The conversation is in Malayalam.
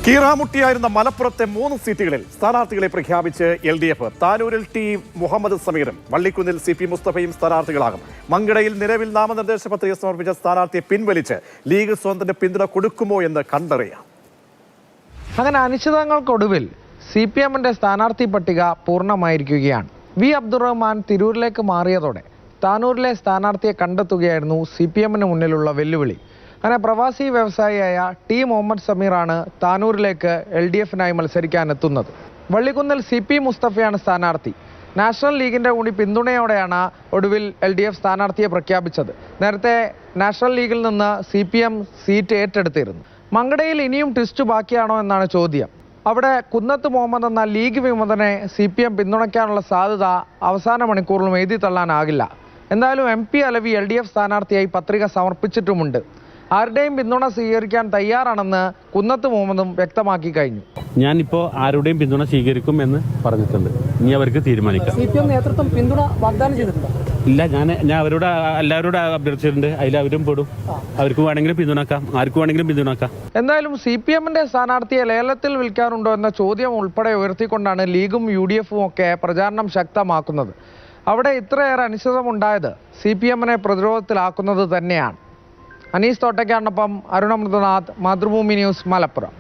കീറാമുട്ടിയായിരുന്ന മലപ്പുറത്തെ 3 സീറ്റുകളിൽ സ്ഥാനാർത്ഥികളെ പ്രഖ്യാപിച്ച് LDF. താനൂരിൽ ടി മുഹമ്മദ് സമീറും വള്ളിക്കുന്നിൽ CP മുസ്തഫയും സ്ഥാനാർത്ഥികളാകും. മങ്കടയിൽ നിലവിൽ നാമനിർദ്ദേശ പത്രിക സമർപ്പിച്ച സ്ഥാനാർത്ഥിയെ പിൻവലിച്ച് ലീഗ് സ്വതന്ത്ര പിന്തുണ കൊടുക്കുമോ എന്ന് കണ്ടറിയാം. അങ്ങനെ അനിശ്ചിതങ്ങൾക്കൊടുവിൽ CPM-ന്റെ സ്ഥാനാർത്ഥി പട്ടിക പൂർണ്ണമായിരിക്കുകയാണ്. വി അബ്ദുറഹ്മാൻ തിരൂരിലേക്ക് മാറിയതോടെ താനൂരിലെ സ്ഥാനാർത്ഥിയെ കണ്ടെത്തുകയായിരുന്നു CPM-ന് മുന്നിലുള്ള വെല്ലുവിളി. അങ്ങനെ പ്രവാസി വ്യവസായിയായ ടി മുഹമ്മദ് സമീറാണ് താനൂരിലേക്ക് LDF-നായി മത്സരിക്കാനെത്തുന്നത്. വള്ളിക്കുന്നിൽ CP മുസ്തഫയാണ് സ്ഥാനാർത്ഥി. നാഷണൽ ലീഗിന്റെ കൂടി പിന്തുണയോടെയാണ് ഒടുവിൽ LDF സ്ഥാനാർത്ഥിയെ പ്രഖ്യാപിച്ചത്. നേരത്തെ നാഷണൽ ലീഗിൽ നിന്ന് CPM സീറ്റ് ഏറ്റെടുത്തിരുന്നു. മങ്കടയിൽ ഇനിയും ട്വിസ്റ്റ് ബാക്കിയാണോ എന്നാണ് ചോദ്യം. അവിടെ കുന്നത്ത് മുഹമ്മദ് എന്ന ലീഗ് വിമതനെ CPM പിന്തുണയ്ക്കാനുള്ള സാധ്യത അവസാന മണിക്കൂറിലും എഴുതി തള്ളാനാകില്ല. എന്തായാലും MP അലവി LDF സ്ഥാനാർത്ഥിയായി പത്രിക സമർപ്പിച്ചിട്ടുമുണ്ട്. ആരുടെയും പിന്തുണ സ്വീകരിക്കാൻ തയ്യാറാണെന്ന് കുന്നത്ത് മുഹമ്മദും വ്യക്തമാക്കി കഴിഞ്ഞു. ഞാനിപ്പോൾ ആരുടെയും പിന്തുണ സ്വീകരിക്കും എന്ന് പറഞ്ഞിട്ടുണ്ട്. ഇനി അവർക്ക് തീരുമാനിക്കാം. CPM നേതൃത്വം പിന്തുണ വാഗ്ദാനം ചെയ്തിട്ടുണ്ടോ? ഇല്ല, ഞാൻ അവരോട് എല്ലാവരോടും അഭ്യർത്ഥിച്ചിട്ടുണ്ട്. അതിൽ അവരും പെടും. അവർക്ക് വേണമെങ്കിലും പിന്തുണക്കാം, ആർക്കും വേണമെങ്കിലും പിന്തുണക്കാം. എന്തായാലും CPM-ന്റെ സ്ഥാനാർത്ഥിയെ ലേലത്തിൽ വിൽക്കാറുണ്ടോ എന്ന ചോദ്യം ഉൾപ്പെടെ ഉയർത്തിക്കൊണ്ടാണ് ലീഗും UDF-ഉം ഒക്കെ പ്രചാരണം ശക്തമാക്കുന്നത്. അവിടെ ഇത്രയേറെ അനിശ്ചിതമുണ്ടായത് CPM-നെ പ്രതിരോധത്തിലാക്കുന്നത് തന്നെയാണ്. അനീസ് തോട്ടയ്ക്കാടിനൊപ്പം അരുണ മൃദുനാഥ്, മാതൃഭൂമി ന്യൂസ്, മലപ്പുറം.